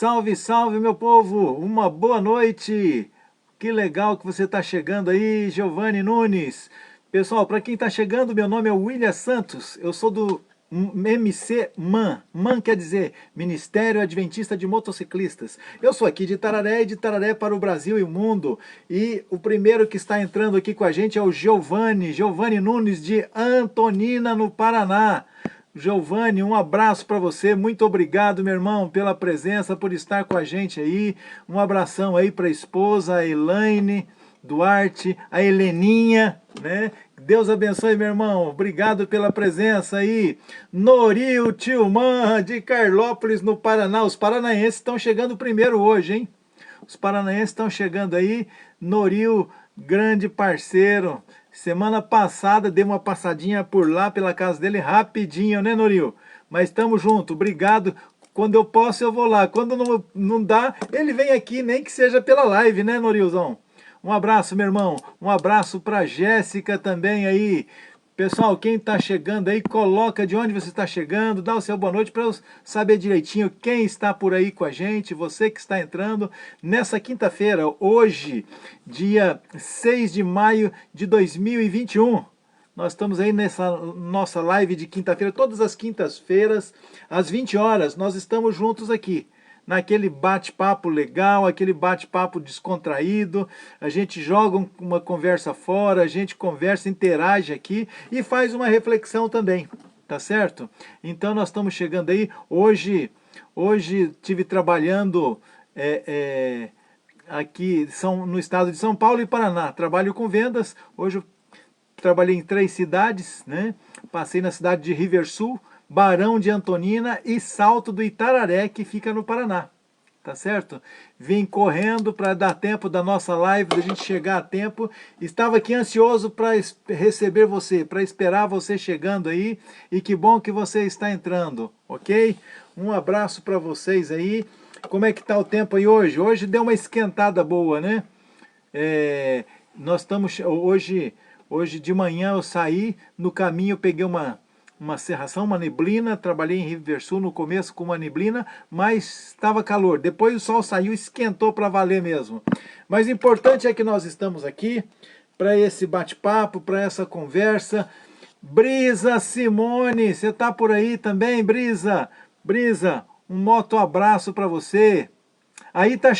Salve, salve, meu povo! Uma boa noite! Que legal que você está chegando aí, Giovanni Nunes. Pessoal, para quem está chegando, meu nome é William Santos. Eu sou do MC MAN. MAN quer dizer Ministério Adventista de Motociclistas. Eu sou aqui de Itararé e de Itararé para o Brasil e o mundo. E o primeiro que está entrando aqui com a gente é o Giovanni Nunes de Antonina, no Paraná. Giovanni, um abraço para você, muito obrigado, meu irmão, pela presença, por estar com a gente aí. Um abração aí para a esposa, a Elaine Duarte, a Heleninha, né? Deus abençoe, meu irmão, obrigado pela presença aí. Noril Tilman, de Carlópolis, no Paraná. Os paranaenses estão chegando primeiro hoje, hein? Os paranaenses estão chegando aí. Noril, grande parceiro. Semana passada dei uma passadinha por lá, pela casa dele, rapidinho, né, Noril? Mas estamos juntos, obrigado. Quando eu posso, eu vou lá. Quando não dá, ele vem aqui, nem que seja pela live, né, Norilzão? Um abraço, meu irmão. Um abraço para Jéssica também aí. Pessoal, quem está chegando aí, coloca de onde você está chegando, dá o seu boa noite para eu saber direitinho quem está por aí com a gente, você que está entrando nessa quinta-feira, hoje, dia 6 de maio de 2021. Nós estamos aí nessa nossa live de quinta-feira, todas as quintas-feiras, às 20 horas, nós estamos juntos aqui. Naquele bate-papo legal, aquele bate-papo descontraído, a gente joga uma conversa fora, a gente conversa, interage aqui e faz uma reflexão também, tá certo? Então nós estamos chegando aí, hoje estive trabalhando aqui no estado de São Paulo e Paraná, trabalho com vendas, hoje eu trabalhei em 3 cidades, né? Passei na cidade de Riversul, Barão de Antonina e Salto do Itararé, que fica no Paraná, tá certo? Vim correndo para dar tempo da nossa live, da gente chegar a tempo. Estava aqui ansioso para receber você, para esperar você chegando aí, e que bom que você está entrando, ok? Um abraço para vocês aí. Como é que tá o tempo aí hoje? Hoje deu uma esquentada boa, né? Nós estamos hoje de manhã eu saí, no caminho eu peguei uma cerração, uma neblina, trabalhei em Riversul no começo com uma neblina, mas estava calor. Depois o sol saiu, esquentou para valer mesmo. Mas o importante é que nós estamos aqui para esse bate-papo, para essa conversa. Brisa Simone, você está por aí também, Brisa? Brisa, um moto abraço para você. Aí tá...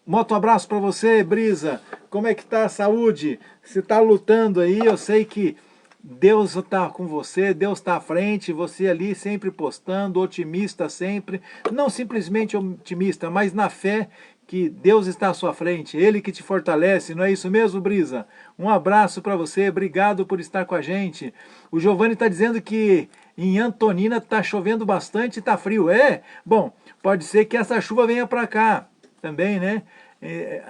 Moto abraço para você, Brisa. Como é que tá a saúde? Você está lutando aí, eu sei que Deus está com você, Deus está à frente, você ali sempre postando, otimista sempre, não simplesmente otimista, mas na fé que Deus está à sua frente, Ele que te fortalece, não é isso mesmo, Brisa? Um abraço para você, obrigado por estar com a gente. O Giovanni está dizendo que em Antonina está chovendo bastante e está frio. Bom, pode ser que essa chuva venha para cá também, né?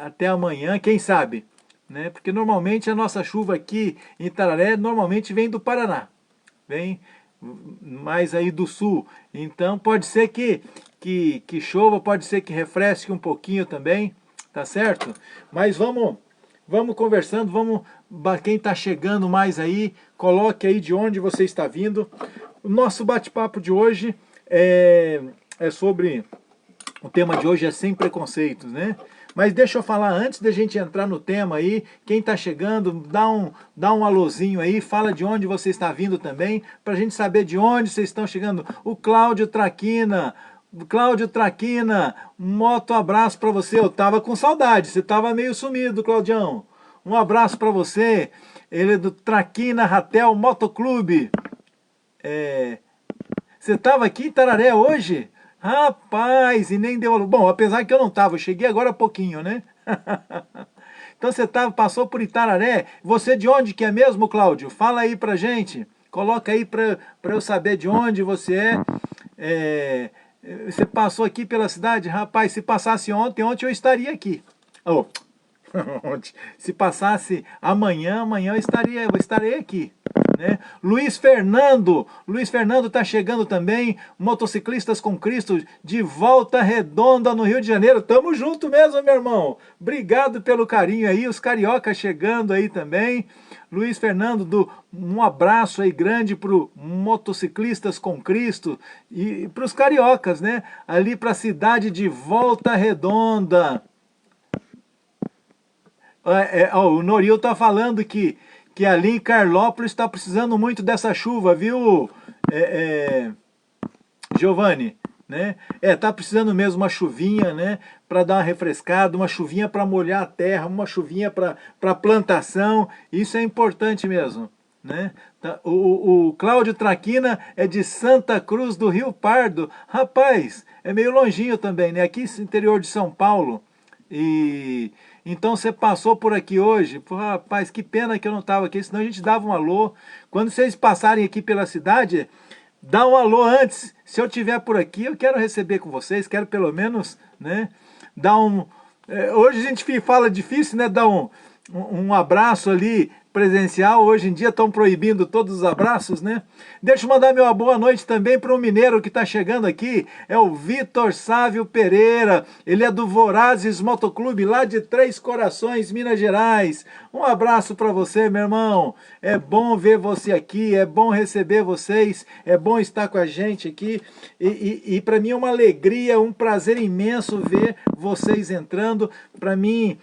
Até amanhã, quem sabe? Né? Porque normalmente a nossa chuva aqui em Itararé normalmente vem do Paraná, vem mais aí do sul, então pode ser que chova, pode ser que refresque um pouquinho também, tá certo? Mas vamos conversando, quem está chegando mais aí, coloque aí de onde você está vindo. O nosso bate-papo de hoje é sobre, o tema de hoje é sem preconceitos, né? Mas deixa eu falar, antes da gente entrar no tema aí, quem está chegando, dá um alôzinho aí, fala de onde você está vindo também, para a gente saber de onde vocês estão chegando. O Cláudio Traquina, um moto abraço para você, eu tava com saudade, você tava meio sumido, Claudião. Um abraço para você, ele é do Traquina Ratel Motoclube. Você estava aqui em Itararé hoje? Rapaz, e nem deu... Bom, apesar que eu não estava, eu cheguei agora há pouquinho, né? Então você passou por Itararé. Você de onde que é mesmo, Cláudio? Fala aí pra gente. Coloca aí pra eu saber de onde você é. Você passou aqui pela cidade? Rapaz, se passasse ontem eu estaria aqui. Oh. Se passasse amanhã eu estarei aqui. né? Luiz Fernando está chegando também, Motociclistas com Cristo, de Volta Redonda no Rio de Janeiro, tamo junto mesmo, meu irmão, obrigado pelo carinho aí, os cariocas chegando aí também, Luiz Fernando, um abraço aí grande para o Motociclistas com Cristo e para os cariocas, né, ali para a cidade de Volta Redonda. O Noril tá falando que ali em Carlópolis está precisando muito dessa chuva, viu, Giovanni? Né? Tá precisando mesmo uma chuvinha, né, para dar uma refrescada, uma chuvinha para molhar a terra, uma chuvinha para plantação, isso é importante mesmo. Né? O Cláudio Traquina é de Santa Cruz do Rio Pardo, rapaz, é meio longinho também, né? Aqui interior de São Paulo, e então você passou por aqui hoje, pô, rapaz, que pena que eu não estava aqui, senão a gente dava um alô. Quando vocês passarem aqui pela cidade, dá um alô antes. Se eu estiver por aqui, eu quero receber com vocês, quero pelo menos, né, dar um... hoje a gente fala difícil, né, dar um abraço ali presencial, hoje em dia estão proibindo todos os abraços, né? Deixa eu mandar meu boa noite também para um mineiro que está chegando aqui, é o Vitor Sávio Pereira, ele é do Vorazes Motoclube, lá de Três Corações, Minas Gerais. Um abraço para você, meu irmão, é bom ver você aqui, é bom receber vocês, é bom estar com a gente aqui, e para mim é uma alegria, um prazer imenso ver vocês entrando, para mim,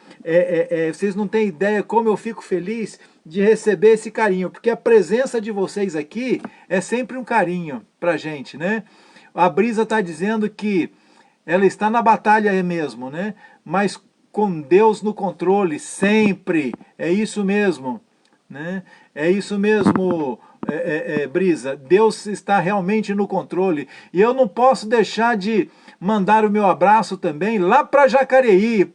vocês não têm ideia como eu fico feliz de receber esse carinho, porque a presença de vocês aqui é sempre um carinho pra gente, né? A Brisa tá dizendo que ela está na batalha mesmo, né? Mas com Deus no controle, sempre, é isso mesmo, né? É isso mesmo, Brisa, Deus está realmente no controle, e eu não posso deixar de mandar o meu abraço também lá para Jacareí,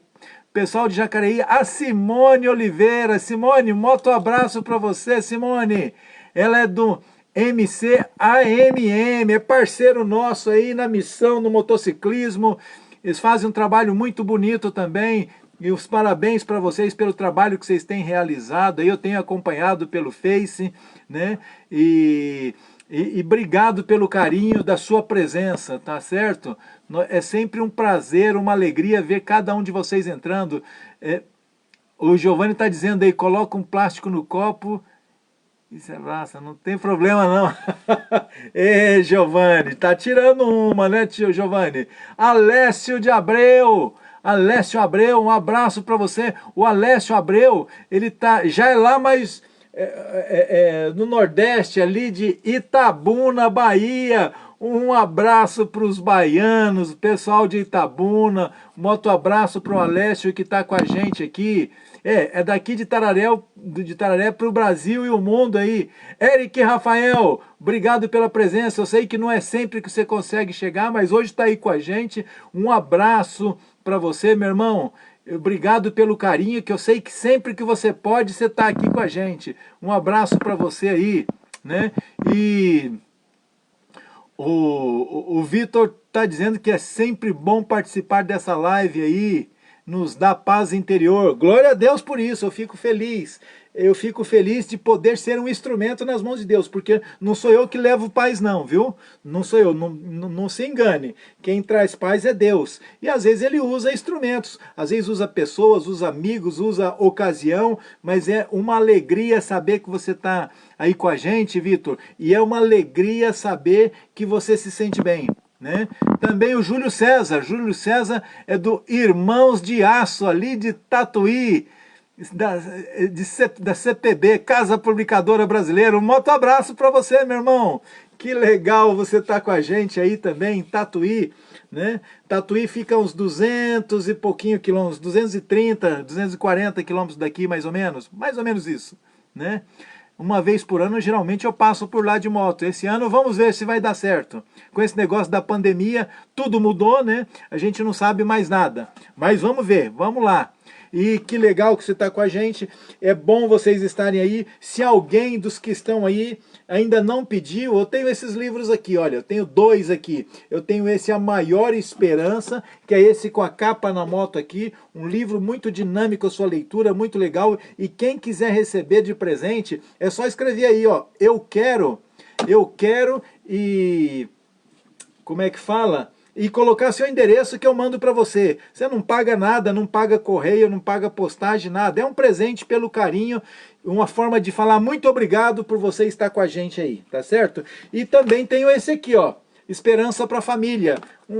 pessoal de Jacareí, a Simone Oliveira. Simone, moto abraço para você, Simone. Ela é do MCAMM, é parceiro nosso aí na missão no motociclismo. Eles fazem um trabalho muito bonito também. E os parabéns para vocês pelo trabalho que vocês têm realizado. Eu tenho acompanhado pelo Face, né? E obrigado pelo carinho da sua presença, tá certo? É sempre um prazer, uma alegria ver cada um de vocês entrando. O Giovanni está dizendo aí, coloca um plástico no copo. Isso é raça, não tem problema não. Giovanni, tá tirando uma, né, tio Giovanni? Alessio de Abreu, um abraço para você. O Alessio Abreu, ele já é lá, mas no Nordeste, ali de Itabuna, Bahia. Um abraço para os baianos, pessoal de Itabuna, moto abraço para o Alessio que está com a gente aqui. É daqui de Tararé para o Brasil e o mundo aí. Eric Rafael, obrigado pela presença. Eu sei que não é sempre que você consegue chegar, mas hoje está aí com a gente. Um abraço para você, meu irmão. Obrigado pelo carinho, que eu sei que sempre que você pode, você está aqui com a gente. Um abraço para você aí, né? E o Vitor está dizendo que é sempre bom participar dessa live aí, nos dá paz interior. Glória a Deus por isso, eu fico feliz. Eu fico feliz de poder ser um instrumento nas mãos de Deus, porque não sou eu que levo paz não, viu? Não sou eu, não se engane. Quem traz paz é Deus. E às vezes ele usa instrumentos, às vezes usa pessoas, usa amigos, usa ocasião, mas é uma alegria saber que você está aí com a gente, Vitor, e é uma alegria saber que você se sente bem. Né? Também o Júlio César é do Irmãos de Aço, ali de Tatuí, da CPB, Casa Publicadora Brasileira. Um moto abraço para você, meu irmão. Que legal você tá com a gente aí também em Tatuí, né? Tatuí fica uns 200 e pouquinho quilômetros, 230, 240 quilômetros daqui, mais ou menos isso, né? Uma vez por ano, geralmente eu passo por lá de moto. Esse ano vamos ver se vai dar certo. Com esse negócio da pandemia, tudo mudou, né? A gente não sabe mais nada. Mas vamos ver, vamos lá. E que legal que você está com a gente. É bom vocês estarem aí. Se alguém dos que estão aí ainda não pediu, eu tenho esses livros aqui, olha, eu tenho dois aqui. Eu tenho esse A Maior Esperança, que é esse com a capa na moto aqui, um livro muito dinâmico, a sua leitura, muito legal. E quem quiser receber de presente, é só escrever aí, ó, eu quero e... como é que fala? E colocar seu endereço que eu mando para você. Você não paga nada, não paga correio, não paga postagem, nada. É um presente pelo carinho, uma forma de falar muito obrigado por você estar com a gente aí, tá certo? E também tenho esse aqui, ó, Esperança para a Família,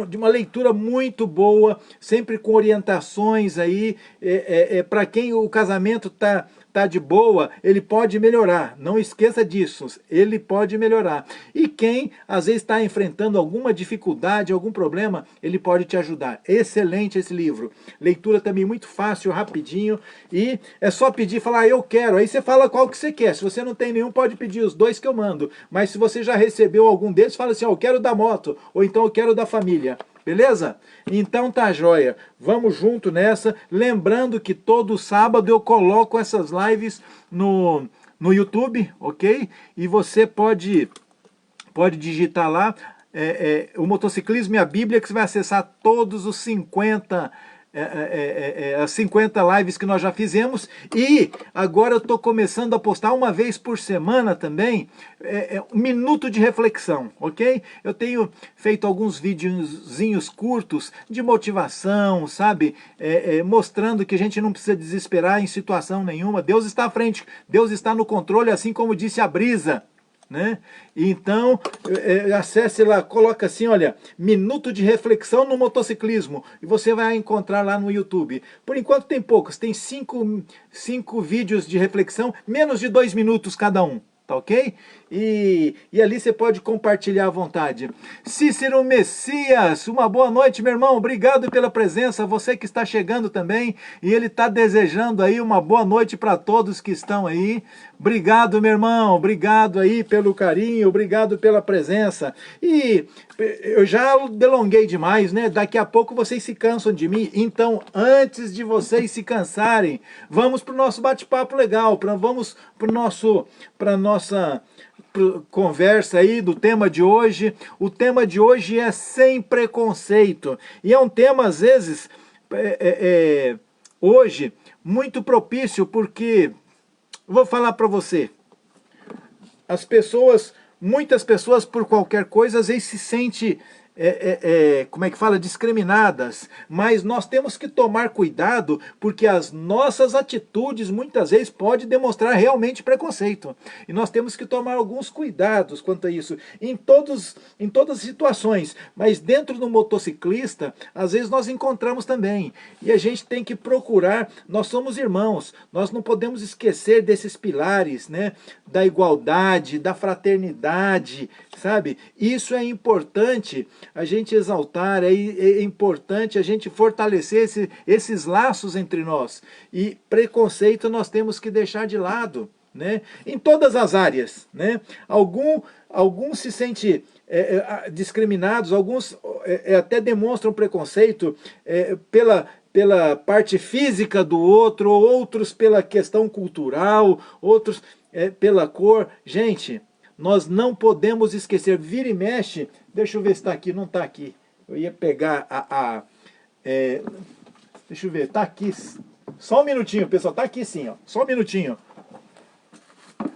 de uma leitura muito boa, sempre com orientações aí, para quem o casamento tá de boa, ele pode melhorar, não esqueça disso, ele pode melhorar. E quem às vezes está enfrentando alguma dificuldade, algum problema, ele pode te ajudar. Excelente esse livro, leitura também muito fácil, rapidinho, e é só pedir, falar eu quero, aí você fala qual que você quer. Se você não tem nenhum, pode pedir os dois que eu mando, mas se você já recebeu algum deles, fala assim, ó, eu quero da moto, ou então eu quero da família. Beleza? Então tá joia. Vamos junto nessa. Lembrando que todo sábado eu coloco essas lives no YouTube, ok? E você pode digitar lá o Motociclismo e a Bíblia, que você vai acessar todos os 50 as 50 lives que nós já fizemos, e agora eu estou começando a postar uma vez por semana também, um minuto de reflexão, ok? Eu tenho feito alguns videozinhos curtos de motivação, sabe? Mostrando que a gente não precisa desesperar em situação nenhuma, Deus está à frente, Deus está no controle, assim como disse a Brisa, né? Então, acesse lá, coloca assim, olha, minuto de reflexão no motociclismo, e você vai encontrar lá no YouTube. Por enquanto tem poucos, tem cinco vídeos de reflexão, menos de 2 minutos cada um. Tá ok? E ali você pode compartilhar à vontade. Cícero Messias, uma boa noite, meu irmão. Obrigado pela presença, você que está chegando também. E ele está desejando aí uma boa noite para todos que estão aí. Obrigado, meu irmão. Obrigado aí pelo carinho, obrigado pela presença. E eu já delonguei demais, né? Daqui a pouco vocês se cansam de mim. Então, antes de vocês se cansarem, vamos para o nosso bate-papo legal. Vamos para nossa conversa aí do tema de hoje. O tema de hoje é sem preconceito. E é um tema, às vezes, hoje, muito propício, porque, vou falar para você, muitas pessoas, por qualquer coisa, às vezes se sentem, como é que fala, discriminadas, mas nós temos que tomar cuidado, porque as nossas atitudes muitas vezes podem demonstrar realmente preconceito, e nós temos que tomar alguns cuidados quanto a isso, em todas as situações, mas dentro do motociclista, às vezes nós encontramos também, e a gente tem que procurar, nós somos irmãos, nós não podemos esquecer desses pilares, né, da igualdade, da fraternidade, sabe? Isso é importante a gente exaltar, é importante a gente fortalecer esses laços entre nós. E preconceito nós temos que deixar de lado, né? Em todas as áreas, né? Alguns se sentem discriminados, alguns até demonstram preconceito pela parte física do outro, outros pela questão cultural, outros pela cor. Gente, nós não podemos esquecer, vira e mexe, deixa eu ver se está aqui, não está aqui. Eu ia pegar deixa eu ver, está aqui, só um minutinho, pessoal, está aqui sim, ó, só um minutinho.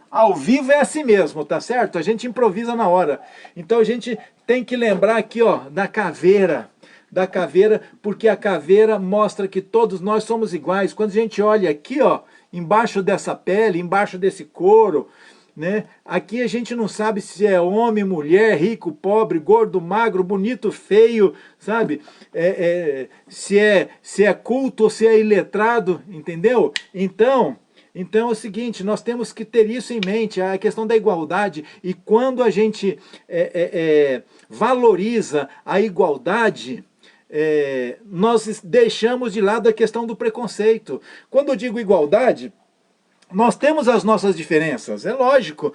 Ao vivo é assim mesmo, tá certo? A gente improvisa na hora. Então a gente tem que lembrar aqui, ó, da caveira, porque a caveira mostra que todos nós somos iguais. Quando a gente olha aqui, ó, embaixo dessa pele, embaixo desse couro, né? Aqui a gente não sabe se é homem, mulher, rico, pobre, gordo, magro, bonito, feio, sabe? Se é culto ou se é iletrado, entendeu? Então é o seguinte, nós temos que ter isso em mente, a questão da igualdade, e quando a gente valoriza a igualdade, nós deixamos de lado a questão do preconceito. Quando eu digo igualdade, Nós temos as nossas diferenças, é lógico,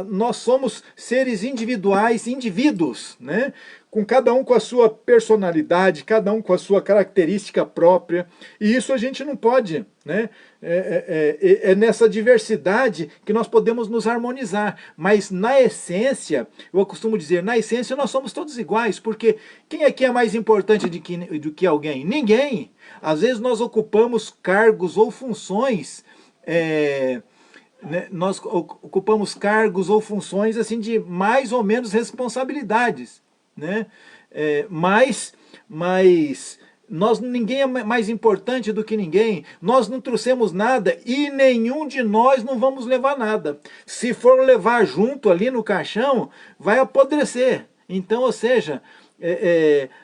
nós somos seres individuais, indivíduos, né? Com cada um com a sua personalidade, cada um com a sua característica própria, e isso a gente não pode, né? É nessa diversidade que nós podemos nos harmonizar, mas na essência, eu costumo dizer, na essência nós somos todos iguais, porque quem aqui é mais importante do que alguém? Ninguém! Às vezes nós ocupamos cargos ou funções, né, nós ocupamos cargos ou funções assim de mais ou menos responsabilidades, né? Mas ninguém é mais importante do que ninguém, nós não trouxemos nada e nenhum de nós não vamos levar nada. Se for levar junto ali no caixão, vai apodrecer. Então, ou seja,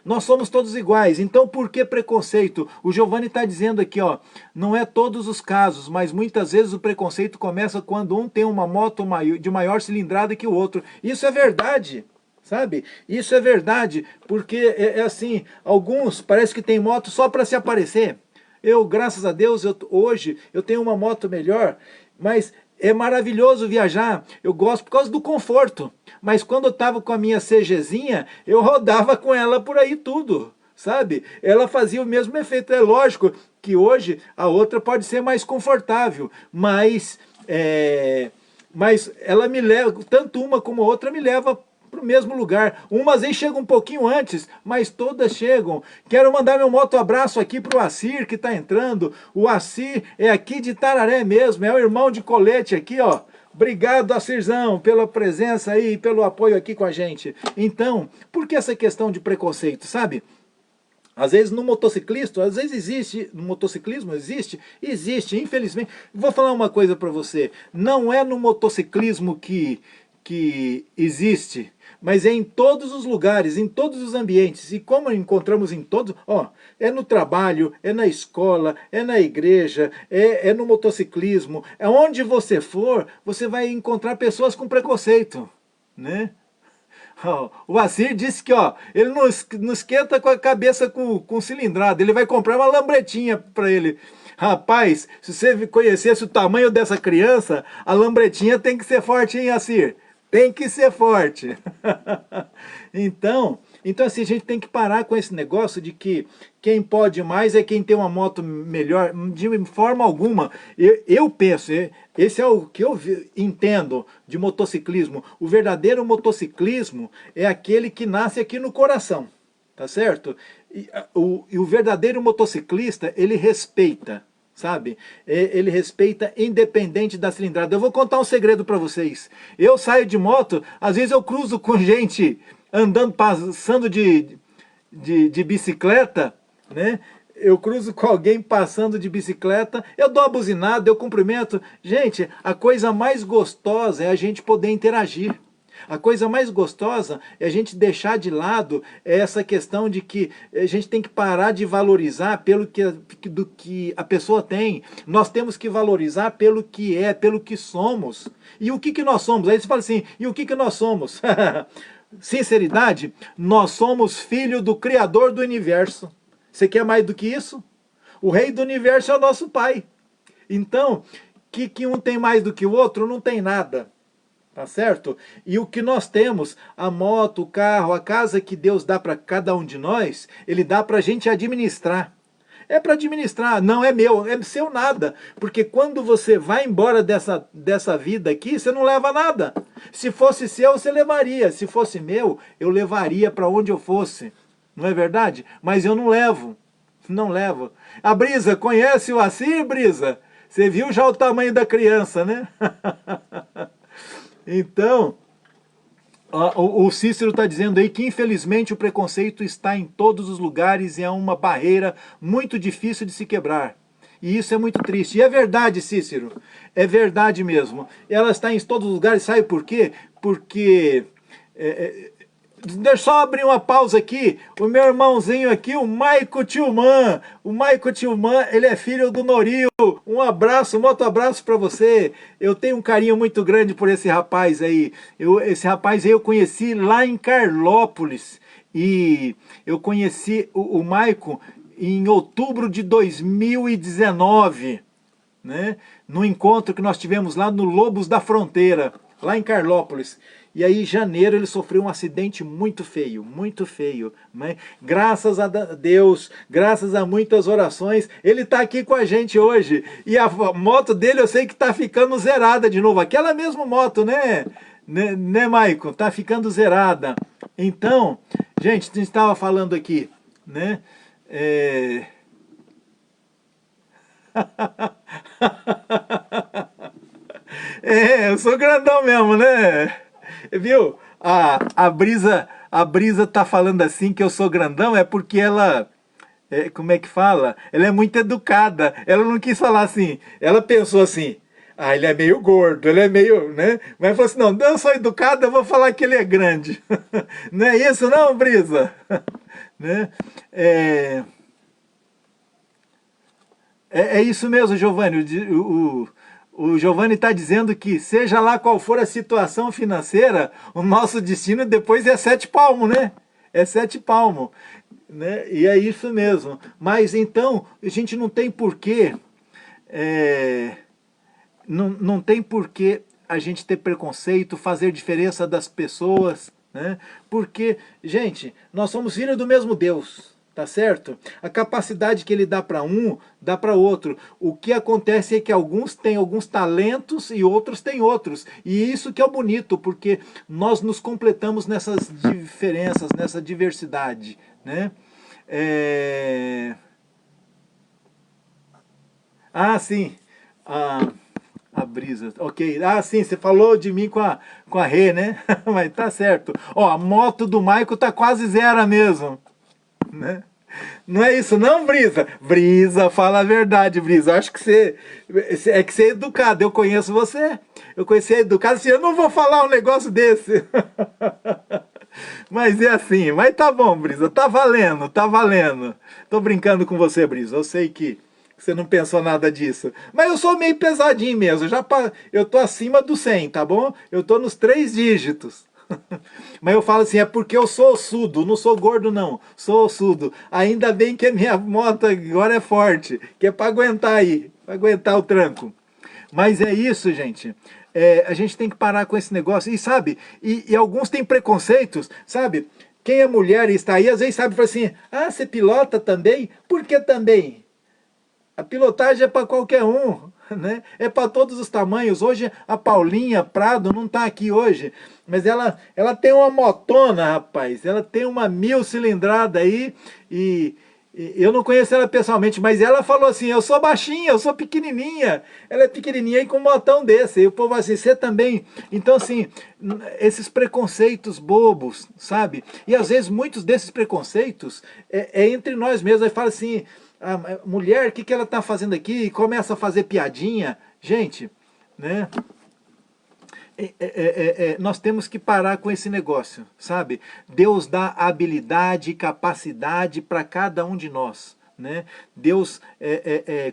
nós somos todos iguais. Então por que preconceito? O Giovanni está dizendo aqui, ó, não é todos os casos, mas muitas vezes o preconceito começa quando um tem uma moto de maior cilindrada que o outro. Isso é verdade, sabe? Isso é verdade, porque assim, alguns parece que tem moto só para se aparecer. Eu, graças a Deus, hoje eu tenho uma moto melhor, mas é maravilhoso viajar, eu gosto por causa do conforto. Mas quando eu estava com a minha CGzinha, eu rodava com ela por aí tudo, sabe? Ela fazia o mesmo efeito. É lógico que hoje a outra pode ser mais confortável, mas ela me leva, tanto uma como a outra me leva para o mesmo lugar. Umas aí chegam um pouquinho antes, mas todas chegam. Quero mandar meu moto abraço aqui para o Assir, que está entrando. O Assir é aqui de Tararé mesmo, é o irmão de Colete aqui, ó. Obrigado, Assirzão, pela presença aí, pelo apoio aqui com a gente. Então, por que essa questão de preconceito, sabe? Às vezes no motociclista, às vezes existe, no motociclismo existe, infelizmente. Vou falar uma coisa para você, não é no motociclismo que existe, mas é em todos os lugares, em todos os ambientes. E como encontramos em todos, ó, é no trabalho, é na escola, é na igreja, é no motociclismo. É onde você for, você vai encontrar pessoas com preconceito, né? Ó, o Assir disse que, ó, ele não esquenta com a cabeça com cilindrada, ele vai comprar uma lambretinha para ele. Rapaz, se você conhecesse o tamanho dessa criança, a lambretinha tem que ser forte, hein, Assir? Tem que ser forte. Então assim, a gente tem que parar com esse negócio de que quem pode mais é quem tem uma moto melhor, de forma alguma. Eu penso, esse é o que eu entendo de motociclismo. O verdadeiro motociclismo é aquele que nasce aqui no coração, tá certo? E o verdadeiro motociclista, ele respeita, sabe? Ele respeita independente da cilindrada. Eu vou contar um segredo para vocês. Eu saio de moto, às vezes eu cruzo com gente andando, passando de bicicleta, né? Eu cruzo com alguém passando de bicicleta, eu dou a buzinada, eu cumprimento. Gente, a coisa mais gostosa é a gente poder interagir. A coisa mais gostosa é a gente deixar de lado essa questão de que a gente tem que parar de valorizar do que a pessoa tem. Nós temos que valorizar pelo que é, pelo que somos. E o que nós somos? Aí você fala assim, e o que nós somos? Sinceridade, nós somos filho do Criador do Universo. Você quer mais do que isso? O Rei do Universo é o nosso Pai. Então, que um tem mais do que o outro, não tem nada. Tá certo? E o que nós temos, a moto, o carro, a casa que Deus dá para cada um de nós, Ele dá para a gente administrar. É para administrar, não é meu, é seu nada. Porque quando você vai embora dessa vida aqui, você não leva nada. Se fosse seu, você levaria. Se fosse meu, eu levaria para onde eu fosse. Não é verdade? Mas eu não levo. Não levo. A Brisa, conhece o Assir, Brisa? Você viu já o tamanho da criança, né? Então, o Cícero está dizendo aí que infelizmente o preconceito está em todos os lugares e é uma barreira muito difícil de se quebrar. E isso é muito triste. E é verdade, Cícero, é verdade mesmo. Ela está em todos os lugares, sabe por quê? Porque... deixa eu só abrir uma pausa aqui. O meu irmãozinho aqui, o Maico Tilman. O Maico Tilman, ele é filho do Norio. Um abraço, um moto abraço para você. Eu tenho um carinho muito grande por esse rapaz aí. Esse rapaz aí eu conheci lá em Carlópolis. E eu conheci o Maico em outubro de 2019. né? No encontro que nós tivemos lá no Lobos da Fronteira, lá em Carlópolis. E aí, em janeiro, ele sofreu um acidente muito feio, né? Graças a Deus, graças a muitas orações, ele está aqui com a gente hoje. E a moto dele eu sei que está ficando zerada de novo. Aquela mesma moto, né? Né, Maicon? Está ficando zerada. Então, gente, a gente estava falando aqui, né? Eu sou grandão mesmo, né? Viu? A Brisa tá falando assim que eu sou grandão, é porque ela, como é que fala? Ela é muito educada. Ela não quis falar assim. Ela pensou assim, ah, ele é meio gordo, ele é meio, né? Mas falou assim, não, eu sou educada, eu vou falar que ele é grande. Não é isso não, Brisa? Né? É isso mesmo, Giovanni. O Giovanni está dizendo que, seja lá qual for a situação financeira, o nosso destino depois é 7 palmos, né? É 7 palmos. Né? E é isso mesmo. Mas então, a gente não tem porquê. Não tem porquê a gente ter preconceito, fazer diferença das pessoas, né? Porque, gente, nós somos filhos do mesmo Deus. Tá certo? A capacidade que ele dá para um, dá para outro. O que acontece é que alguns têm alguns talentos e outros têm outros. E isso que é o bonito, porque nós nos completamos nessas diferenças, nessa diversidade, né? Ah, sim. A Brisa, ok. Ah, sim, você falou de mim com a Rê, né? Mas tá certo. Ó, a moto do Maico tá quase zero mesmo, né? Não é isso não, Brisa? Brisa, fala a verdade, Brisa. Eu acho que você é educado. Eu conheço você. Eu conheço você educado. Assim, eu não vou falar um negócio desse. Mas é assim. Mas tá bom, Brisa. Tá valendo, tá valendo. Tô brincando com você, Brisa. Eu sei que você não pensou nada disso. Mas eu sou meio pesadinho mesmo. Eu tô acima do 100, tá bom? Eu tô nos 3 dígitos. Mas eu falo assim, é porque eu sou ossudo, não sou gordo não, sou ossudo. Ainda bem que a minha moto agora é forte, que é para aguentar aí, para aguentar o tranco. Mas é isso, gente. A gente tem que parar com esse negócio. E sabe, e alguns têm preconceitos, sabe? Quem é mulher e está aí, às vezes sabe, fala assim, ah, você pilota também? Por que também? A pilotagem é para qualquer um, né? É para todos os tamanhos. Hoje a Paulinha Prado não está aqui hoje, mas ela tem uma motona, rapaz. Ela tem uma 1000 cilindrada aí e eu não conheço ela pessoalmente, mas ela falou assim, eu sou baixinha, eu sou pequenininha. Ela é pequenininha e com um motão desse. E o povo assim, você também. Então assim, esses preconceitos bobos, sabe? E às vezes muitos desses preconceitos é entre nós mesmos. Aí fala assim, a mulher, o que ela está fazendo aqui? E começa a fazer piadinha. Gente, né? Nós temos que parar com esse negócio, sabe? Deus dá habilidade e capacidade para cada um de nós. Né? Deus,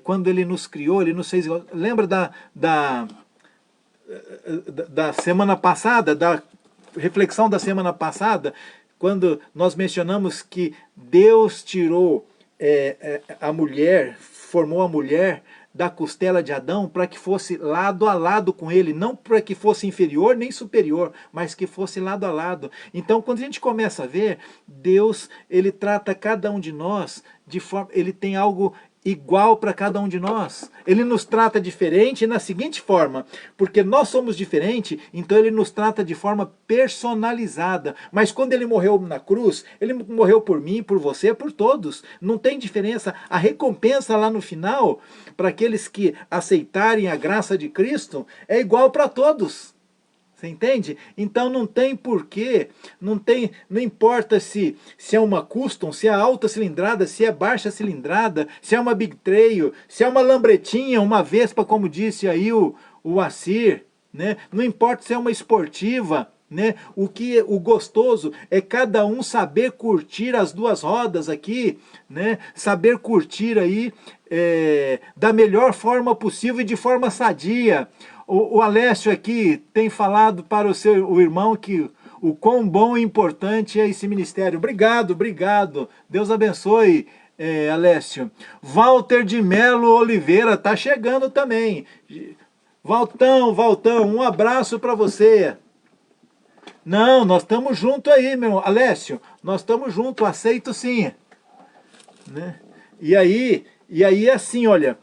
quando Ele nos criou, Ele nos fez... Lembra da semana passada, da reflexão da semana passada, quando nós mencionamos que Deus tirou a mulher, formou a mulher da costela de Adão para que fosse lado a lado com ele, não para que fosse inferior nem superior, mas que fosse lado a lado. Então, quando a gente começa a ver, Deus, ele trata cada um de nós de forma, ele tem algo igual para cada um de nós. Ele nos trata diferente na seguinte forma, porque nós somos diferentes, então ele nos trata de forma personalizada. Mas quando ele morreu na cruz, ele morreu por mim, por você, por todos. Não tem diferença. A recompensa lá no final, para aqueles que aceitarem a graça de Cristo, é igual para todos. Você entende? Então não tem porquê, não importa se é uma custom, se é alta cilindrada, se é baixa cilindrada, se é uma Big Trail, se é uma Lambretinha, uma Vespa, como disse aí o Assir, né? Não importa se é uma esportiva, né? O gostoso é cada um saber curtir as duas rodas aqui, né? Saber curtir aí da melhor forma possível e de forma sadia. O Alessio aqui tem falado para o irmão que o quão bom e importante é esse ministério. Obrigado, obrigado. Deus abençoe, Alessio. Walter de Melo Oliveira tá chegando também. Valtão, um abraço para você. Não, nós estamos junto aí, meu Alessio. Nós estamos junto, aceito sim. Né? E aí assim, olha,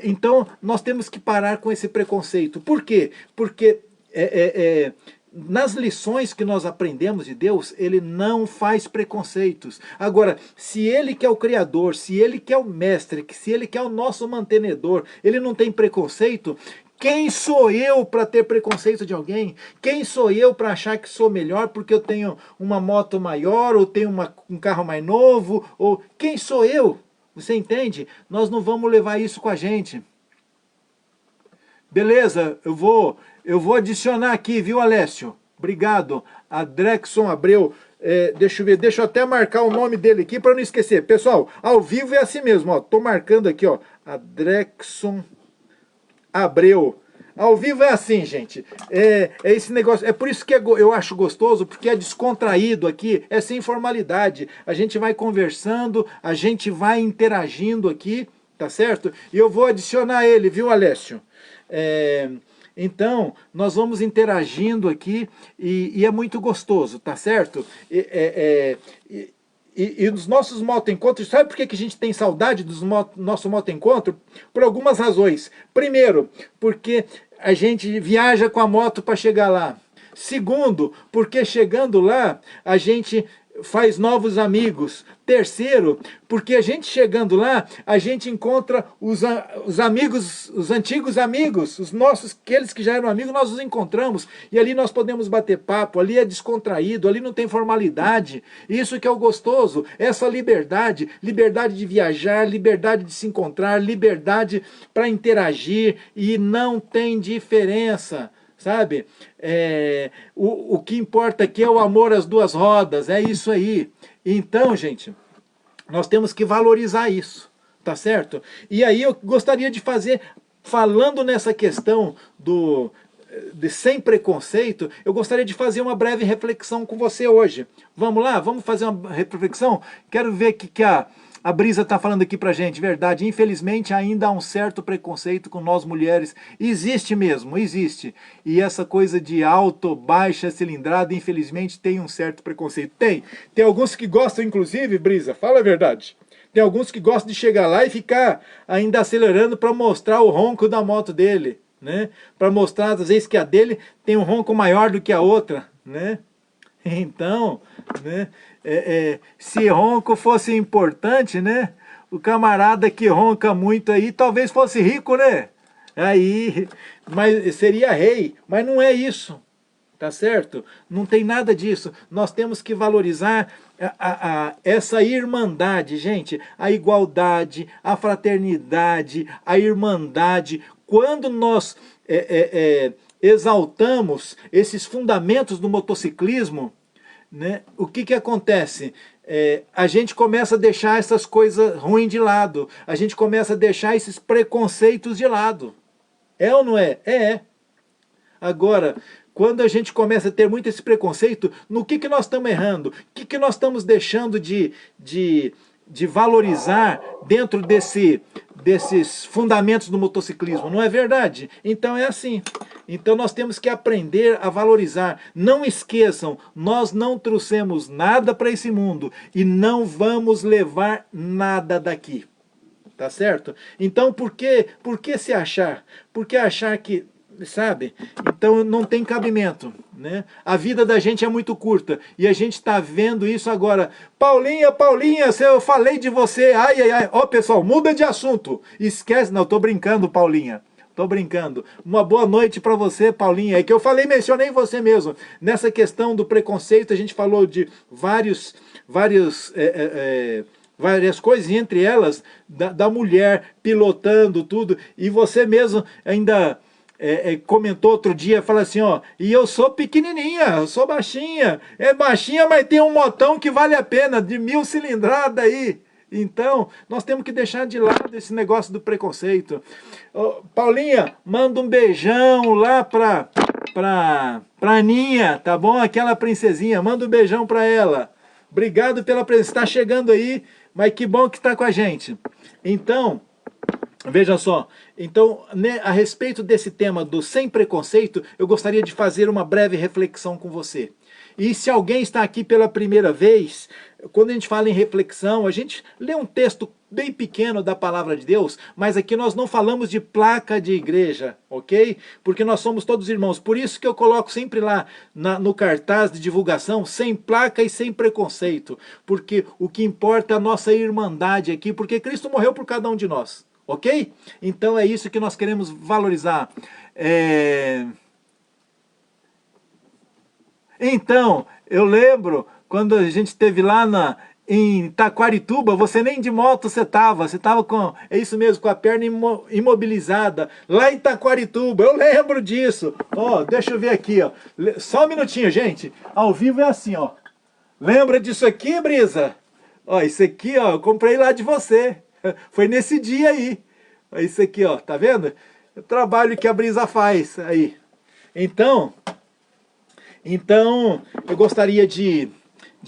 então nós temos que parar com esse preconceito. Por quê? Porque nas lições que nós aprendemos de Deus, ele não faz preconceitos. Agora, se ele que é o Criador, se ele que é o Mestre, se ele que é o nosso mantenedor, ele não tem preconceito, quem sou eu para ter preconceito de alguém? Quem sou eu para achar que sou melhor porque eu tenho uma moto maior, ou tenho um carro mais novo? Ou quem sou eu? Você entende? Nós não vamos levar isso com a gente. Beleza, eu vou adicionar aqui, viu, Alessio? Obrigado. Adrexon Abreu. Deixa eu ver, deixa eu até marcar o nome dele aqui para não esquecer. Pessoal, ao vivo é assim mesmo, ó. Tô marcando aqui, ó. Adrexon Abreu. Ao vivo é assim, gente. Esse negócio. É por isso que eu acho gostoso, porque é descontraído aqui, é sem formalidade. A gente vai conversando, a gente vai interagindo aqui, tá certo? E eu vou adicionar ele, viu, Alessio? Então, nós vamos interagindo aqui e é muito gostoso, tá certo? E nos nossos motoencontros, sabe por que a gente tem saudade do nosso motoencontro? Por algumas razões. Primeiro, porque a gente viaja com a moto para chegar lá. Segundo, porque chegando lá, a gente faz novos amigos. Terceiro, porque a gente chegando lá, a gente encontra os amigos, os antigos amigos, os nossos, aqueles que já eram amigos, nós os encontramos, e ali nós podemos bater papo, ali é descontraído, ali não tem formalidade, isso que é o gostoso, essa liberdade, liberdade de viajar, liberdade de se encontrar, liberdade para interagir, e não tem diferença. Sabe? O que importa aqui é o amor às duas rodas, é isso aí. Então, gente, nós temos que valorizar isso, tá certo? E aí eu gostaria de fazer, falando nessa questão de sem preconceito, eu gostaria de fazer uma breve reflexão com você hoje. Vamos lá? Vamos fazer uma reflexão? Quero ver que a Brisa está falando aqui pra gente, verdade, infelizmente ainda há um certo preconceito com nós mulheres, existe mesmo, existe, e essa coisa de alto, baixa cilindrada, infelizmente tem um certo preconceito, tem alguns que gostam, inclusive, Brisa, fala a verdade, tem alguns que gostam de chegar lá e ficar ainda acelerando para mostrar o ronco da moto dele, né, para mostrar às vezes que a dele tem um ronco maior do que a outra, né, então, né, se ronco fosse importante, né? O camarada que ronca muito aí, talvez fosse rico, né? Aí, mas seria rei, mas não é isso, tá certo? Não tem nada disso. Nós temos que valorizar essa irmandade, gente, a igualdade, a fraternidade, a irmandade. Quando nós exaltamos esses fundamentos do motociclismo, né? O que acontece? A gente começa a deixar essas coisas ruins de lado, a gente começa a deixar esses preconceitos de lado. É ou não é? É. Agora, quando a gente começa a ter muito esse preconceito, no que nós estamos errando? O que nós estamos deixando de valorizar dentro desses fundamentos do motociclismo? Não é verdade? Então é assim. Então nós temos que aprender a valorizar. Não esqueçam, nós não trouxemos nada para esse mundo e não vamos levar nada daqui. Tá certo? Então por que se achar? Por que achar que, sabe? Então não tem cabimento, né? A vida da gente é muito curta e a gente está vendo isso agora. Paulinha, eu falei de você, ai. Ó, pessoal, muda de assunto. Esquece, não, tô brincando, Paulinha. Tô brincando. Uma boa noite para você, Paulinha. É que eu mencionei você mesmo. Nessa questão do preconceito, a gente falou de várias coisas, entre elas da mulher pilotando tudo. E você mesmo ainda comentou outro dia, fala assim, ó, e eu sou pequenininha, eu sou baixinha. É baixinha, mas tem um motão que vale a pena, de 1000 cilindradas aí. Então, nós temos que deixar de lado esse negócio do preconceito. Paulinha, manda um beijão lá pra Aninha, tá bom? Aquela princesinha, manda um beijão pra ela. Obrigado pela presença, está chegando aí. Mas que bom que está com a gente. Então, veja só, então, né, a respeito desse tema do sem preconceito, eu gostaria de fazer uma breve reflexão com você. E se alguém está aqui pela primeira vez, quando a gente fala em reflexão, a gente lê um texto bem pequeno da palavra de Deus, mas aqui nós não falamos de placa de igreja, ok? Porque nós somos todos irmãos. Por isso que eu coloco sempre lá no cartaz de divulgação, sem placa e sem preconceito. Porque o que importa é a nossa irmandade aqui, porque Cristo morreu por cada um de nós, ok? Então é isso que nós queremos valorizar. Então, eu lembro quando a gente esteve lá em Taquarituba, você nem de moto você estava com, é isso mesmo, com a perna imobilizada, lá em Taquarituba, eu lembro disso. Ó, deixa eu ver aqui, ó, só um minutinho, gente, ao vivo é assim, ó. Lembra disso aqui, Brisa? Ó, isso aqui, ó, eu comprei lá de você, foi nesse dia aí. Ó, isso aqui, ó, tá vendo? O trabalho que a Brisa faz aí. Então, eu gostaria de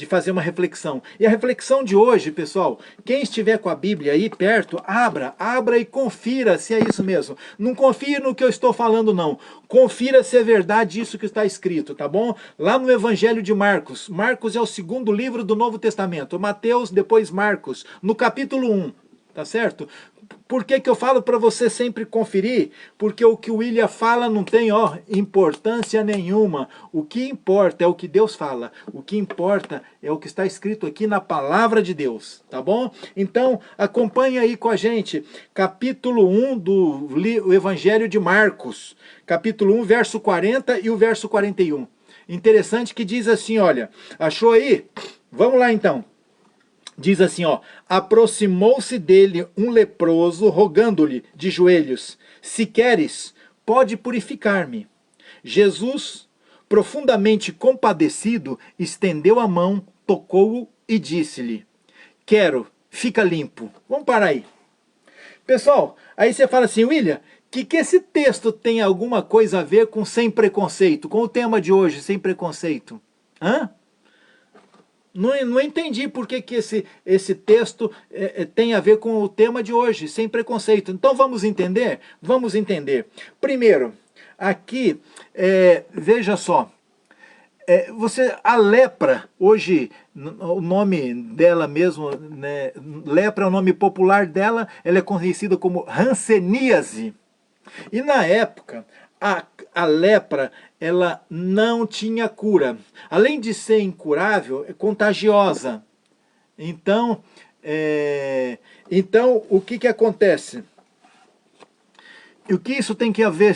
fazer uma reflexão. E a reflexão de hoje, pessoal, quem estiver com a Bíblia aí perto, abra e confira se é isso mesmo. Não confie no que eu estou falando, não. Confira se é verdade isso que está escrito, tá bom? Lá no Evangelho de Marcos. Marcos é o segundo livro do Novo Testamento. Mateus, depois Marcos, no capítulo 1. Tá certo? Por que que eu falo para você sempre conferir? Porque o que o William fala não tem, ó, importância nenhuma. O que importa é o que Deus fala. O que importa é o que está escrito aqui na palavra de Deus, tá bom? Então, acompanhe aí com a gente, capítulo 1 do Evangelho de Marcos. Capítulo 1, verso 40 e o verso 41. Interessante que diz assim, olha, achou aí? Vamos lá então. Diz assim, ó, aproximou-se dele um leproso, rogando-lhe de joelhos, se queres, pode purificar-me. Jesus, profundamente compadecido, estendeu a mão, tocou-o e disse-lhe, quero, fica limpo. Vamos parar aí. Pessoal, aí você fala assim, William, que esse texto tem alguma coisa a ver com sem preconceito, com o tema de hoje, sem preconceito? Hã? Não entendi por que esse texto tem a ver com o tema de hoje, sem preconceito. Então vamos entender? Vamos entender. Primeiro, aqui, veja só, a lepra, hoje, o nome dela mesmo, né, lepra é o nome popular dela, ela é conhecida como hanseníase. E na época, a lepra, ela não tinha cura. Além de ser incurável, é contagiosa. Então, o que acontece? E o que isso tem que ver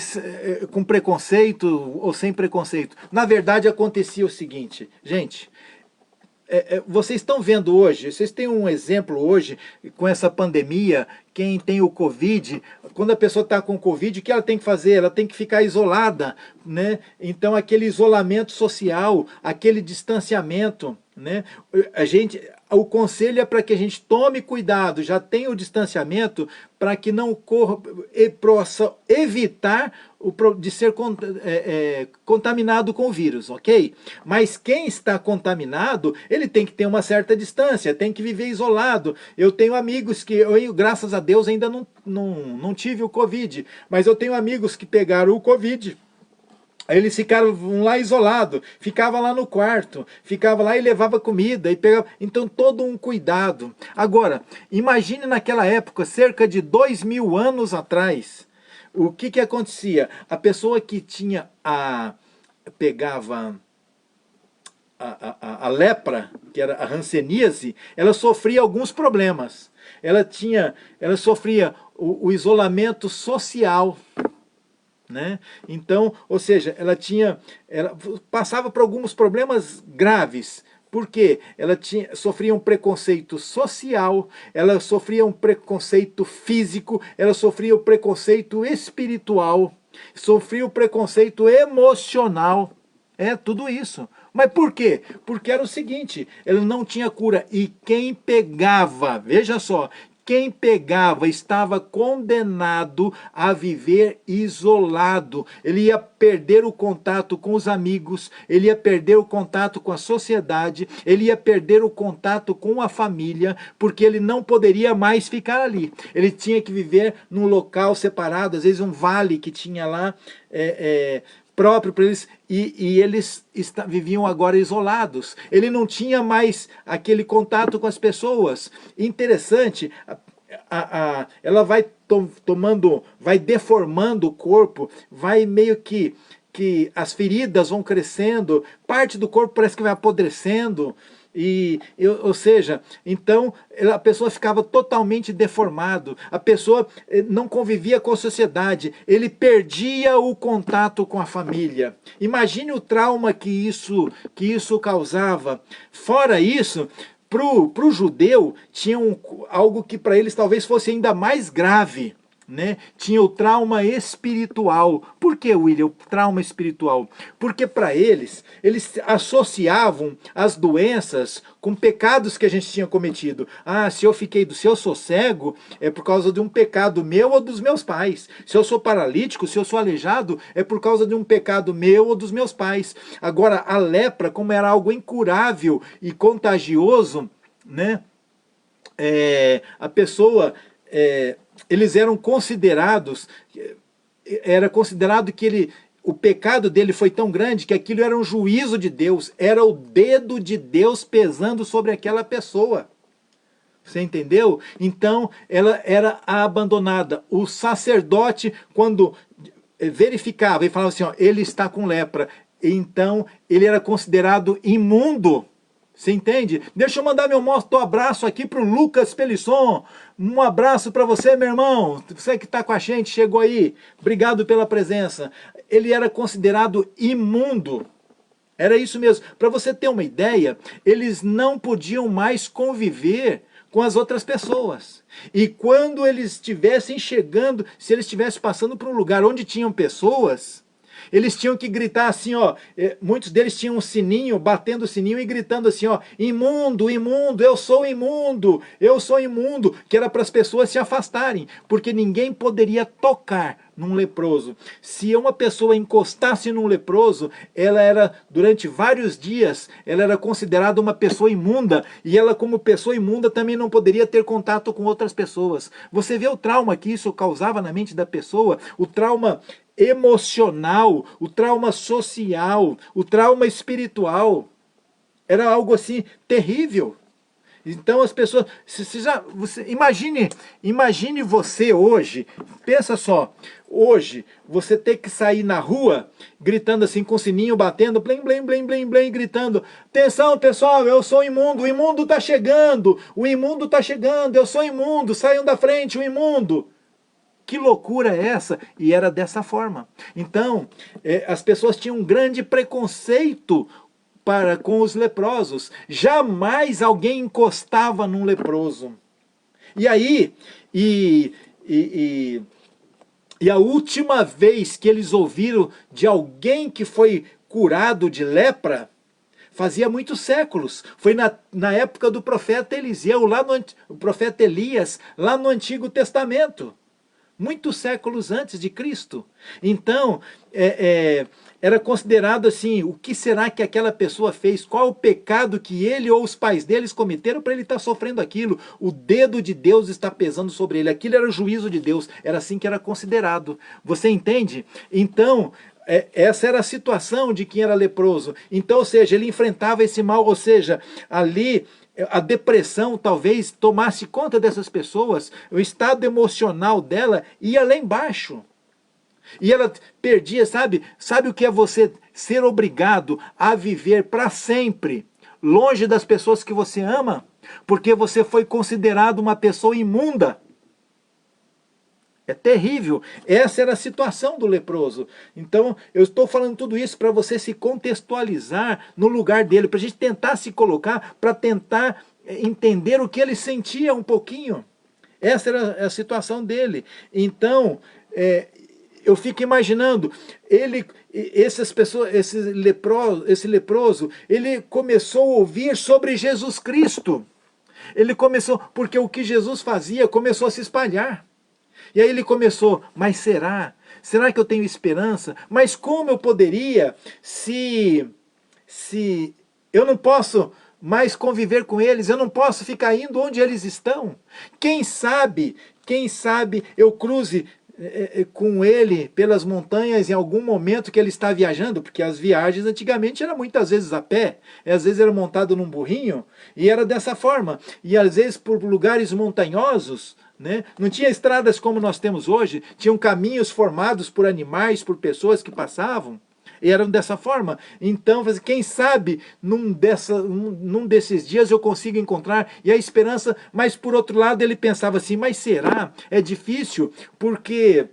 com preconceito ou sem preconceito? Na verdade, acontecia o seguinte, gente, vocês estão vendo hoje, vocês têm um exemplo hoje com essa pandemia, quem tem o Covid, quando a pessoa está com Covid, o que ela tem que fazer? Ela tem que ficar isolada, né? Então aquele isolamento social, aquele distanciamento, né? O conselho é para que a gente tome cuidado, já tenha o distanciamento, para que não corra e possa evitar de ser contaminado com o vírus, ok? Mas quem está contaminado, ele tem que ter uma certa distância, tem que viver isolado. Eu tenho amigos que, graças a Deus, ainda não tive o Covid, mas eu tenho amigos que pegaram o Covid. Aí eles ficavam lá isolados, ficavam lá no quarto, ficavam lá e levava comida, e pegava. Então todo um cuidado. Agora, imagine naquela época, cerca de 2000 anos atrás, o que acontecia? A pessoa que pegava a lepra, que era a hanseníase, ela sofria alguns problemas. Ela sofria o isolamento social, né? Então, ou seja, ela passava por alguns problemas graves. Por quê? Ela sofria um preconceito social, ela sofria um preconceito físico, ela sofria o preconceito espiritual, sofria o preconceito emocional. Tudo isso. Mas por quê? Porque era o seguinte, ela não tinha cura. E quem pegava, veja só, quem pegava estava condenado a viver isolado. Ele ia perder o contato com os amigos, ele ia perder o contato com a sociedade, ele ia perder o contato com a família, porque ele não poderia mais ficar ali. Ele tinha que viver num local separado, às vezes um vale que tinha lá, próprio para eles, e eles viviam agora isolados. Ele não tinha mais aquele contato com as pessoas. Interessante, ela vai vai deformando o corpo, vai meio que as feridas vão crescendo, parte do corpo parece que vai apodrecendo, ou seja, então a pessoa ficava totalmente deformado, a pessoa não convivia com a sociedade, ele perdia o contato com a família. Imagine o trauma que isso causava. Fora isso, para o judeu, tinha algo que para eles talvez fosse ainda mais grave, né? Tinha o trauma espiritual. Por que, William, o trauma espiritual? Porque para eles associavam as doenças com pecados que a gente tinha cometido. Ah, se eu sou cego, é por causa de um pecado meu ou dos meus pais. Se eu sou paralítico, se eu sou aleijado, é por causa de um pecado meu ou dos meus pais. Agora, a lepra, como era algo incurável e contagioso, né? A pessoa... eles eram considerados, era considerado que o pecado dele foi tão grande que aquilo era um juízo de Deus, era o dedo de Deus pesando sobre aquela pessoa. Você entendeu? Então ela era abandonada. O sacerdote, quando verificava e falava assim, ó, ele está com lepra, então ele era considerado imundo. Você entende? Deixa eu mandar meu abraço aqui para o Lucas Pelisson. Um abraço para você, meu irmão. Você que está com a gente, chegou aí. Obrigado pela presença. Ele era considerado imundo. Era isso mesmo. Para você ter uma ideia, eles não podiam mais conviver com as outras pessoas. E quando eles estivessem chegando, se eles estivessem passando por um lugar onde tinham pessoas... eles tinham que gritar assim, ó, muitos deles tinham um sininho, batendo o sininho e gritando assim, ó, imundo, imundo, eu sou imundo, que era para as pessoas se afastarem, porque ninguém poderia tocar num leproso. Se uma pessoa encostasse num leproso, ela era, durante vários dias, ela era considerada uma pessoa imunda, e ela como pessoa imunda também não poderia ter contato com outras pessoas. Você vê o trauma que isso causava na mente da pessoa, o trauma emocional, o trauma social, o trauma espiritual. Era algo assim terrível. Então as pessoas, imagine você hoje, pensa só, hoje você ter que sair na rua gritando assim com o sininho batendo, blim, blim, blim, blim, blim, gritando, atenção pessoal, eu sou imundo, o imundo está chegando, eu sou imundo, saiam da frente, o imundo. Que loucura é essa? E era dessa forma. Então, as pessoas tinham um grande preconceito com os leprosos. Jamais alguém encostava num leproso. E aí, e a última vez que eles ouviram de alguém que foi curado de lepra, fazia muitos séculos. Foi na época do profeta Eliseu, o profeta Elias, lá no Antigo Testamento. Muitos séculos antes de Cristo. Então, era considerado assim, o que será que aquela pessoa fez? Qual o pecado que ele ou os pais deles cometeram para ele estar sofrendo aquilo? O dedo de Deus está pesando sobre ele. Aquilo era o juízo de Deus. Era assim que era considerado. Você entende? Então, essa era a situação de quem era leproso. Então, ou seja, ele enfrentava esse mal, ou seja, ali... a depressão talvez tomasse conta dessas pessoas, o estado emocional dela ia lá embaixo. E ela perdia, sabe o que é você ser obrigado a viver para sempre, longe das pessoas que você ama, porque você foi considerado uma pessoa imunda. É terrível. Essa era a situação do leproso. Então, eu estou falando tudo isso para você se contextualizar no lugar dele, para a gente tentar se colocar, para tentar entender o que ele sentia um pouquinho. Essa era a situação dele. Então, eu fico imaginando, esse leproso, ele começou a ouvir sobre Jesus Cristo. Ele começou, porque o que Jesus fazia começou a se espalhar. E aí ele começou, mas será? Será que eu tenho esperança? Mas como eu poderia se eu não posso mais conviver com eles, eu não posso ficar indo onde eles estão? Quem sabe eu cruze com ele pelas montanhas em algum momento que ele está viajando, porque as viagens antigamente eram muitas vezes a pé, e às vezes era montado num burrinho, e era dessa forma, e às vezes por lugares montanhosos, né? Não tinha estradas como nós temos hoje, tinham caminhos formados por animais, por pessoas que passavam, e eram dessa forma. Então, quem sabe num desses dias eu consigo encontrar, e a esperança, mas por outro lado ele pensava assim, mas será? É difícil, porque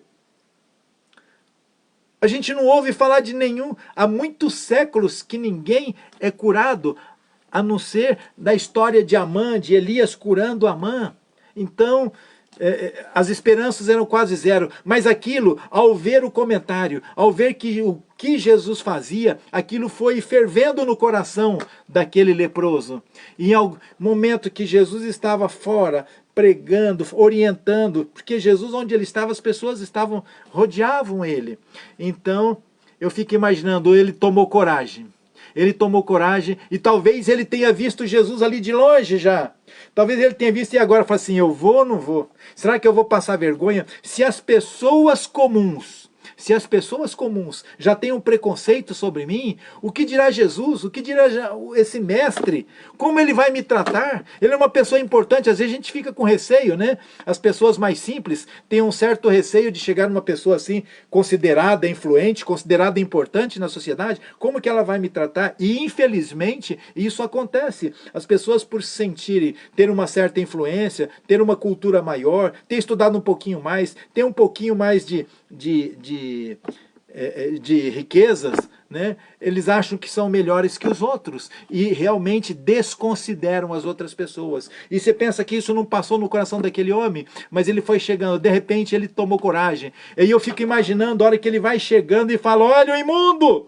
a gente não ouve falar de nenhum, há muitos séculos que ninguém é curado, a não ser da história de Amã, de Elias curando Amã. Então, as esperanças eram quase zero, mas aquilo, ao ver o comentário, ao ver que o que Jesus fazia, aquilo foi fervendo no coração daquele leproso. E ao momento que Jesus estava fora, pregando, orientando, porque Jesus, onde ele estava, as pessoas rodeavam ele. Então, eu fico imaginando, ele tomou coragem. Ele tomou coragem e talvez ele tenha visto Jesus ali de longe já. Talvez ele tenha visto e agora fala assim, eu vou ou não vou? Será que eu vou passar vergonha? Se as pessoas comuns já têm um preconceito sobre mim, o que dirá Jesus? O que dirá esse mestre? Como ele vai me tratar? Ele é uma pessoa importante, às vezes a gente fica com receio, né? As pessoas mais simples têm um certo receio de chegar numa pessoa assim, considerada influente, considerada importante na sociedade, como que ela vai me tratar? E infelizmente isso acontece. As pessoas por se sentirem, ter uma certa influência, ter uma cultura maior, ter estudado um pouquinho mais, ter um pouquinho mais de riquezas, né? Eles acham que são melhores que os outros e realmente desconsideram as outras pessoas. E você pensa que isso não passou no coração daquele homem, mas ele foi chegando, de repente ele tomou coragem. E eu fico imaginando a hora que ele vai chegando e fala, olha o imundo,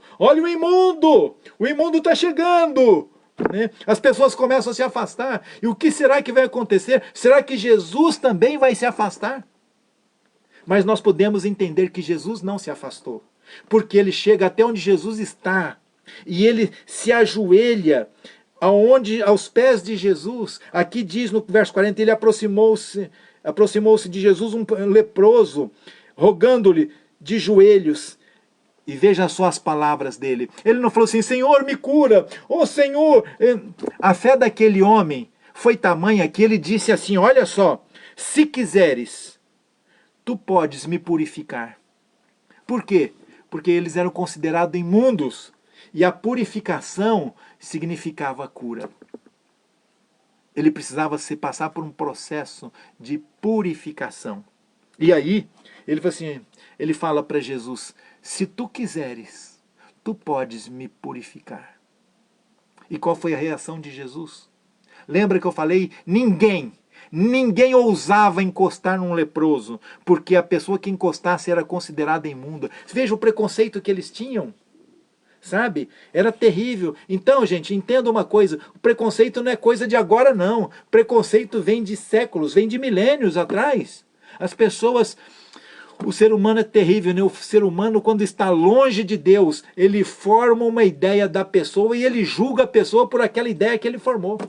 o imundo está chegando. Né? As pessoas começam a se afastar. E o que será que vai acontecer? Será que Jesus também vai se afastar? Mas nós podemos entender que Jesus não se afastou, porque ele chega até onde Jesus está, e ele se ajoelha aos pés de Jesus. Aqui diz no verso 40, ele aproximou-se de Jesus um leproso, rogando-lhe de joelhos. E veja só as palavras dele. Ele não falou assim, Senhor, me cura, ô Senhor. A fé daquele homem foi tamanha que ele disse assim, olha só, se quiseres, tu podes me purificar. Por quê? Porque eles eram considerados imundos. E a purificação significava cura. Ele precisava passar por um processo de purificação. E aí, ele fala para Jesus, se tu quiseres, tu podes me purificar. E qual foi a reação de Jesus? Lembra que eu falei? Ninguém ousava encostar num leproso, porque a pessoa que encostasse era considerada imunda. Veja o preconceito que eles tinham, sabe? Era terrível. Então, gente, entenda uma coisa, o preconceito não é coisa de agora, não. Preconceito vem de séculos, vem de milênios atrás. As pessoas... O ser humano é terrível, né? O ser humano, quando está longe de Deus, ele forma uma ideia da pessoa e ele julga a pessoa por aquela ideia que ele formou.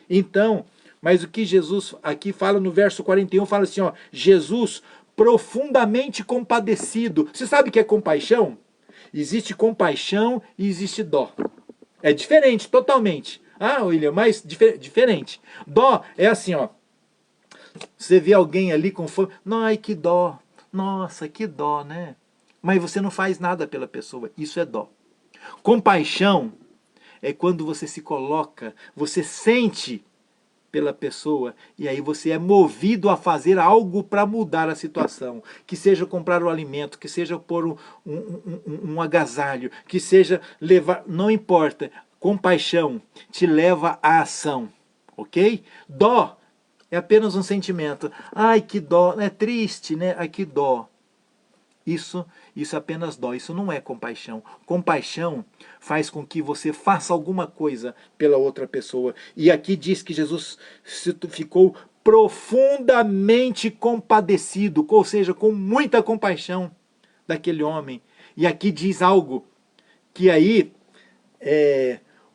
Então... Mas o que Jesus aqui fala no verso 41, fala assim, ó, Jesus profundamente compadecido. Você sabe o que é compaixão? Existe compaixão e existe dó. É diferente, totalmente. Ah, William, mas diferente. Dó é assim, ó. Você vê alguém ali com fome, ai que dó, nossa, que dó, né? Mas você não faz nada pela pessoa, isso é dó. Compaixão é quando você se coloca, você sente pela pessoa, e aí você é movido a fazer algo para mudar a situação, que seja comprar o alimento, que seja pôr um agasalho, que seja levar, não importa, compaixão te leva à ação, ok? Dó é apenas um sentimento, ai que dó, é triste, né? Ai que dó. Isso apenas dói, isso não é compaixão. Compaixão faz com que você faça alguma coisa pela outra pessoa. E aqui diz que Jesus ficou profundamente compadecido, ou seja, com muita compaixão daquele homem. E aqui diz algo que aí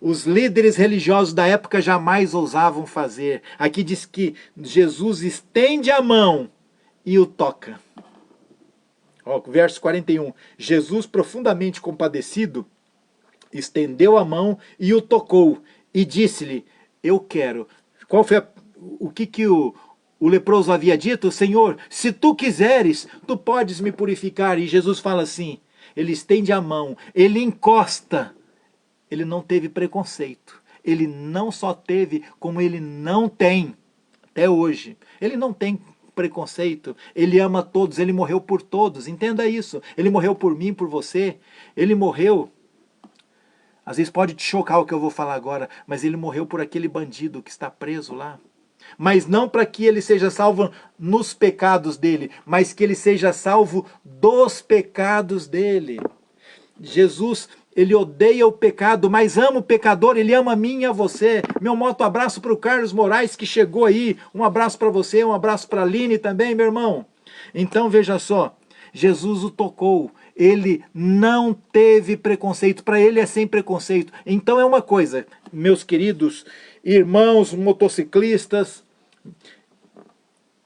os líderes religiosos da época jamais ousavam fazer. Aqui diz que Jesus estende a mão e o toca. Ó, verso 41. Jesus, profundamente compadecido, estendeu a mão e o tocou, e disse-lhe, eu quero. O que o leproso havia dito? Senhor, se tu quiseres, tu podes me purificar. E Jesus fala assim, ele estende a mão, ele encosta. Ele não teve preconceito. Ele não só teve, como ele não tem, até hoje. Ele não tem preconceito, ele ama todos, ele morreu por todos, entenda isso. Ele morreu por mim, por você, ele morreu. Às vezes pode te chocar o que eu vou falar agora, mas ele morreu por aquele bandido que está preso lá. Mas não para que ele seja salvo nos pecados dele, mas que ele seja salvo dos pecados dele. Jesus, ele odeia o pecado, mas ama o pecador, ele ama a mim e a você. Meu moto abraço para o Carlos Moraes que chegou aí, um abraço para você, um abraço para a Aline também, meu irmão. Então veja só, Jesus o tocou, ele não teve preconceito, para ele é sem preconceito. Então é uma coisa, meus queridos irmãos motociclistas,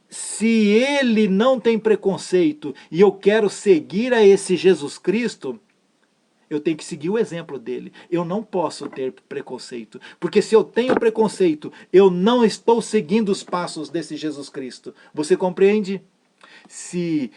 se ele não tem preconceito e eu quero seguir a esse Jesus Cristo, eu tenho que seguir o exemplo dele. Eu não posso ter preconceito. Porque se eu tenho preconceito, eu não estou seguindo os passos desse Jesus Cristo. Você compreende? Se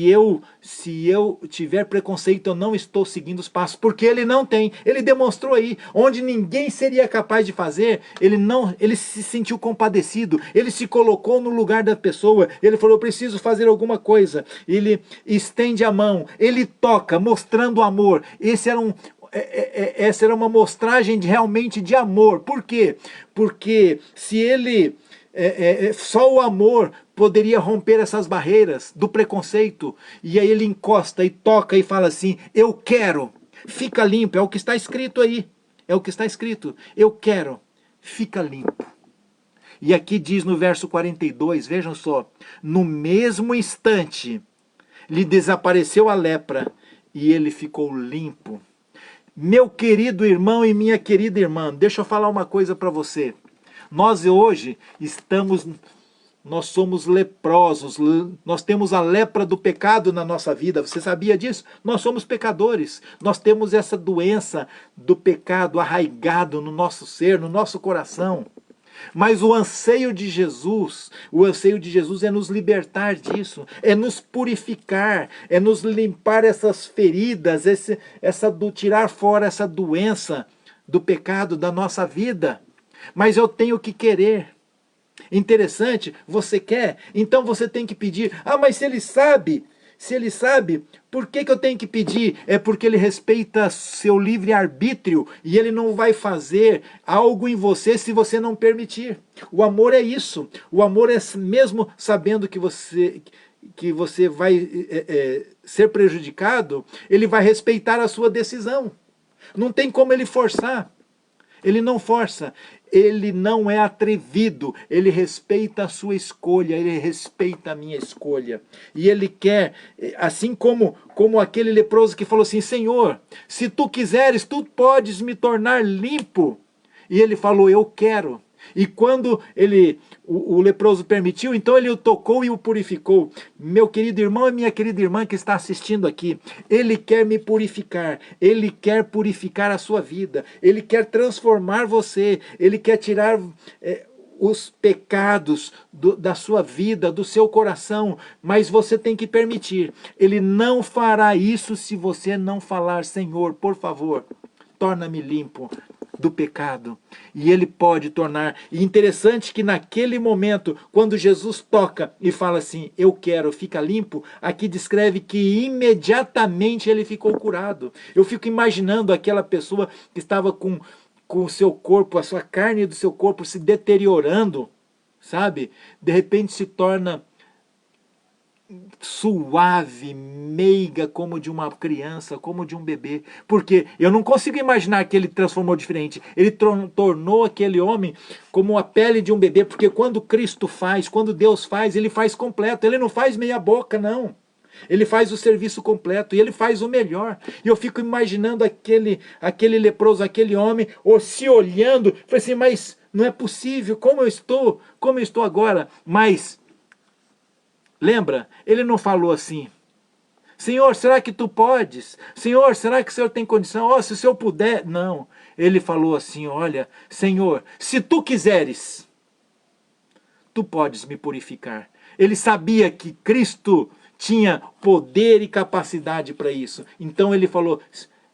eu tiver preconceito, eu não estou seguindo os passos, porque ele não tem. Ele demonstrou aí, onde ninguém seria capaz de fazer, ele se sentiu compadecido, ele se colocou no lugar da pessoa, ele falou, eu preciso fazer alguma coisa. Ele estende a mão, ele toca, mostrando amor. Essa era uma mostragem realmente de amor. Por quê? Porque se ele... só o amor poderia romper essas barreiras do preconceito. E aí ele encosta e toca e fala assim, eu quero, fica limpo. É o que está escrito aí, é o que está escrito, eu quero, fica limpo. E aqui diz no verso 42, vejam só, no mesmo instante lhe desapareceu a lepra e ele ficou limpo. Meu querido irmão e minha querida irmã, deixa eu falar uma coisa para você. Nós hoje nós somos leprosos, nós temos a lepra do pecado na nossa vida, você sabia disso? Nós somos pecadores, nós temos essa doença do pecado arraigado no nosso ser, no nosso coração. Mas o anseio de Jesus é nos libertar disso, é nos purificar, é nos limpar essas feridas, tirar fora essa doença do pecado da nossa vida. Mas eu tenho que querer. Interessante, você quer? Então você tem que pedir. Ah, mas se ele sabe, por que eu tenho que pedir? É porque ele respeita seu livre-arbítrio e ele não vai fazer algo em você se você não permitir. O amor é isso. O amor é mesmo sabendo que você vai ser prejudicado, ele vai respeitar a sua decisão. Não tem como ele forçar. Ele não força, ele não é atrevido, ele respeita a sua escolha, ele respeita a minha escolha. E ele quer, assim como aquele leproso que falou assim, Senhor, se tu quiseres, tu podes me tornar limpo. E ele falou, eu quero. E quando o leproso permitiu, então ele o tocou e o purificou. Meu querido irmão e minha querida irmã que está assistindo aqui, ele quer me purificar, ele quer purificar a sua vida, ele quer transformar você, ele quer tirar os pecados da sua vida, do seu coração, mas você tem que permitir. Ele não fará isso se você não falar, Senhor, por favor, torna-me limpo do pecado. E ele pode tornar. E interessante que naquele momento, quando Jesus toca e fala assim, eu quero, fica limpo, aqui descreve que imediatamente ele ficou curado. Eu fico imaginando aquela pessoa que estava com o seu corpo, a sua carne do seu corpo se deteriorando, sabe? De repente se torna suave, meiga, como de uma criança, como de um bebê. Porque eu não consigo imaginar que ele transformou diferente. Ele tornou aquele homem como a pele de um bebê, porque quando Cristo faz, quando Deus faz, ele faz completo. Ele não faz meia boca, não. Ele faz o serviço completo e ele faz o melhor. E eu fico imaginando aquele leproso, aquele homem, ou se olhando, falei assim, mas não é possível, como eu estou agora? Mas lembra, ele não falou assim, Senhor, será que tu podes? Senhor, será que o Senhor tem condição? Oh, se o Senhor puder. Não, ele falou assim, olha, Senhor, se tu quiseres, tu podes me purificar. Ele sabia que Cristo tinha poder e capacidade para isso. Então ele falou,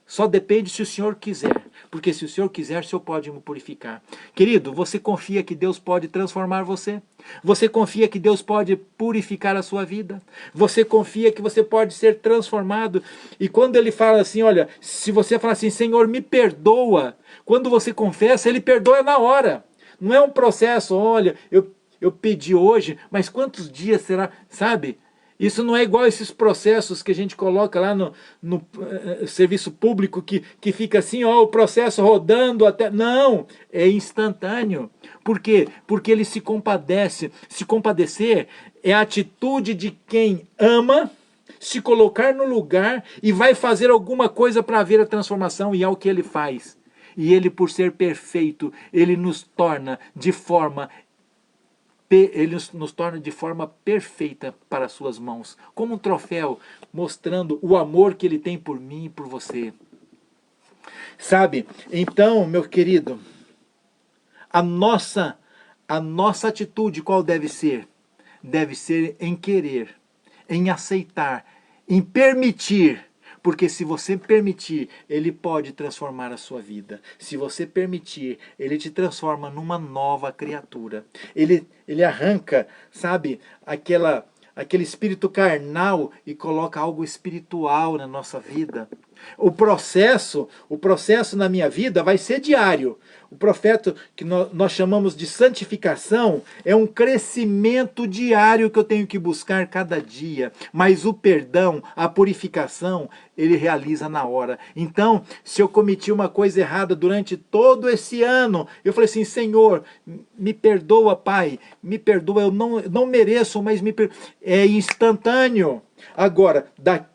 só depende se o Senhor quiser. Porque se o Senhor quiser, o Senhor pode me purificar. Querido, você confia que Deus pode transformar você? Você confia que Deus pode purificar a sua vida? Você confia que você pode ser transformado? E quando ele fala assim, olha, se você falar assim, Senhor, me perdoa. Quando você confessa, ele perdoa na hora. Não é um processo, olha, eu pedi hoje, mas quantos dias será, sabe? Isso não é igual esses processos que a gente coloca lá no serviço público, que fica assim, ó, o processo rodando até... Não, é instantâneo. Por quê? Porque ele se compadece. Se compadecer é a atitude de quem ama se colocar no lugar e vai fazer alguma coisa para ver a transformação, e é o que ele faz. E ele, por ser perfeito, ele nos torna de forma perfeita para as suas mãos, como um troféu, mostrando o amor que ele tem por mim e por você. Sabe? Então, meu querido, a nossa atitude qual deve ser? Deve ser em querer, em aceitar, em permitir. Porque se você permitir, ele pode transformar a sua vida. Se você permitir, ele te transforma numa nova criatura. Ele arranca, sabe, aquele espírito carnal e coloca algo espiritual na nossa vida. O processo na minha vida vai ser diário. O profeta que nós chamamos de santificação é um crescimento diário que eu tenho que buscar cada dia. Mas o perdão, a purificação, ele realiza na hora. Então, se eu cometi uma coisa errada durante todo esse ano, eu falei assim, Senhor, me perdoa, Pai, me perdoa, eu não mereço, mas é instantâneo. Agora,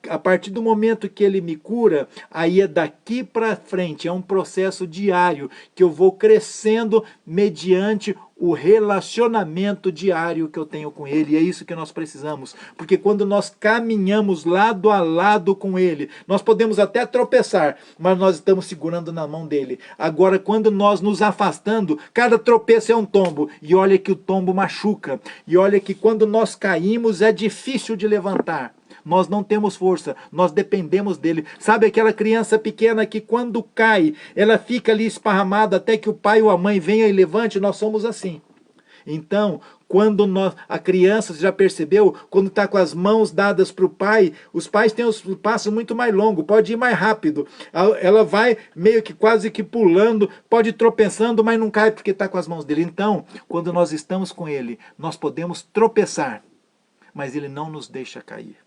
a partir do momento que ele me cura, aí é daqui para frente, é um processo diário, que eu vou crescendo mediante o relacionamento diário que eu tenho com ele, e é isso que nós precisamos, porque quando nós caminhamos lado a lado com ele, nós podemos até tropeçar, mas nós estamos segurando na mão dele. Agora, quando nós nos afastando, cada tropeço é um tombo, e olha que o tombo machuca, e olha que quando nós caímos é difícil de levantar. Nós não temos força, nós dependemos dele. Sabe aquela criança pequena que quando cai, ela fica ali esparramada até que o pai ou a mãe venha e levante? Nós somos assim. Então, quando a criança, você já percebeu, quando está com as mãos dadas para o pai, os pais têm os passos muito mais longos, pode ir mais rápido. Ela vai meio que quase que pulando, pode ir tropeçando, mas não cai porque está com as mãos dele. Então, quando nós estamos com ele, nós podemos tropeçar, mas ele não nos deixa cair.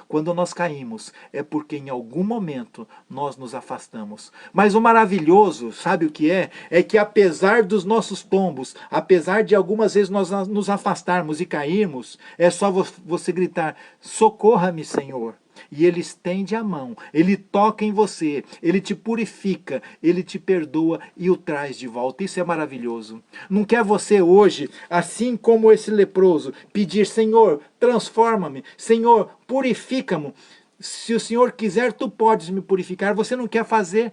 Quando nós caímos, é porque em algum momento nós nos afastamos. Mas o maravilhoso, sabe o que é? É que apesar dos nossos tombos, apesar de algumas vezes nós nos afastarmos e cairmos, é só você gritar, socorra-me, Senhor. E ele estende a mão, ele toca em você, ele te purifica, ele te perdoa e o traz de volta. Isso é maravilhoso. Não quer você hoje, assim como esse leproso, pedir, Senhor, transforma-me, Senhor, purifica-me. Se o Senhor quiser, tu podes me purificar. Você não quer fazer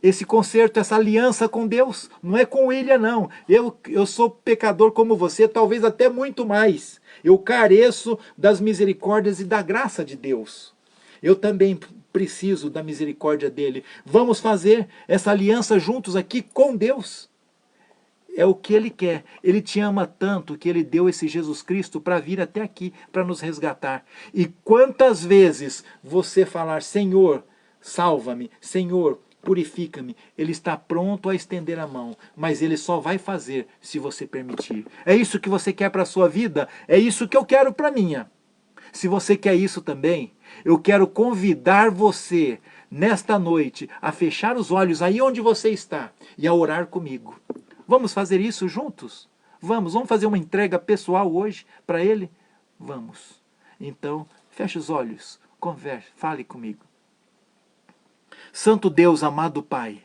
esse concerto, essa aliança com Deus? Não é com William, não. Eu sou pecador como você, talvez até muito mais. Eu careço das misericórdias e da graça de Deus. Eu também preciso da misericórdia dele. Vamos fazer essa aliança juntos aqui com Deus. É o que ele quer. Ele te ama tanto que ele deu esse Jesus Cristo para vir até aqui, para nos resgatar. E quantas vezes você falar, Senhor, salva-me, Senhor, purifica-me, ele está pronto a estender a mão, mas ele só vai fazer se você permitir. É isso que você quer para a sua vida? É isso que eu quero para a minha. Se você quer isso também, eu quero convidar você, nesta noite, a fechar os olhos aí onde você está e a orar comigo. Vamos fazer isso juntos? Vamos fazer uma entrega pessoal hoje para Ele? Vamos. Então, feche os olhos, converse, fale comigo. Santo Deus, amado Pai,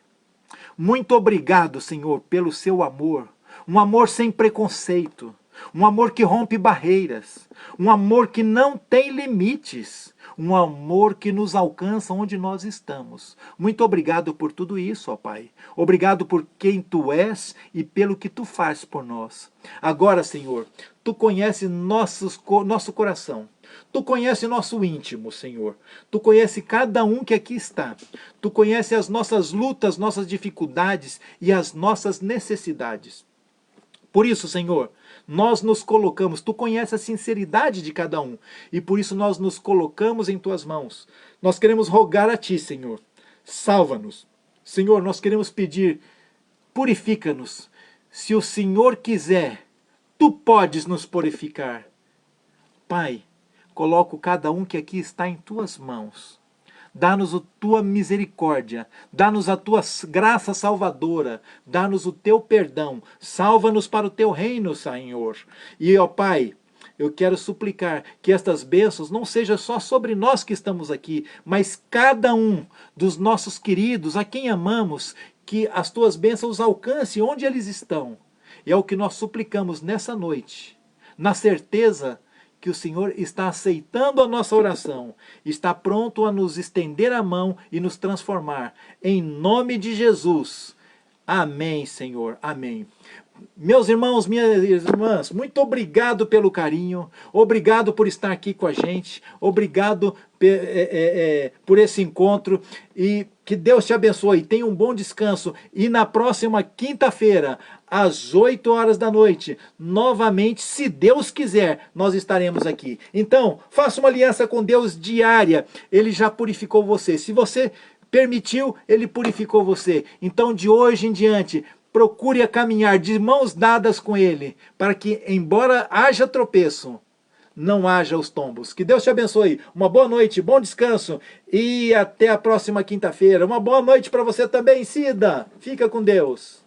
muito obrigado, Senhor, pelo seu amor, um amor sem preconceito, um amor que rompe barreiras, um amor que não tem limites, um amor que nos alcança onde nós estamos. Muito obrigado por tudo isso, ó Pai. Obrigado por quem Tu és e pelo que Tu faz por nós. Agora, Senhor, Tu conheces nosso coração. Tu conhece nosso íntimo, Senhor. Tu conhece cada um que aqui está. Tu conhece as nossas lutas, nossas dificuldades e as nossas necessidades. Por isso, Senhor, nós nos colocamos, Tu conheces a sinceridade de cada um, e por isso nós nos colocamos em Tuas mãos. Nós queremos rogar a Ti, Senhor, salva-nos. Senhor, nós queremos pedir, purifica-nos. Se o Senhor quiser, Tu podes nos purificar. Pai, coloco cada um que aqui está em Tuas mãos. Dá-nos a Tua misericórdia, dá-nos a Tua graça salvadora, dá-nos o Teu perdão, salva-nos para o Teu reino, Senhor. E, ó Pai, eu quero suplicar que estas bênçãos não sejam só sobre nós que estamos aqui, mas cada um dos nossos queridos, a quem amamos, que as Tuas bênçãos alcancem onde eles estão. E é o que nós suplicamos nessa noite, na certeza que o Senhor está aceitando a nossa oração, está pronto a nos estender a mão e nos transformar. Em nome de Jesus. Amém, Senhor. Amém. Meus irmãos, minhas irmãs, muito obrigado pelo carinho, obrigado por estar aqui com a gente, obrigado por esse encontro, e que Deus te abençoe, tenha um bom descanso, e na próxima quinta-feira, às 8 horas da noite, novamente, se Deus quiser, nós estaremos aqui. Então, faça uma aliança com Deus diária, Ele já purificou você, se você permitiu, Ele purificou você. Então, de hoje em diante, procure a caminhar de mãos dadas com Ele, para que, embora haja tropeço, não haja os tombos. Que Deus te abençoe. Uma boa noite, bom descanso e até a próxima quinta-feira. Uma boa noite para você também, Cida. Fica com Deus.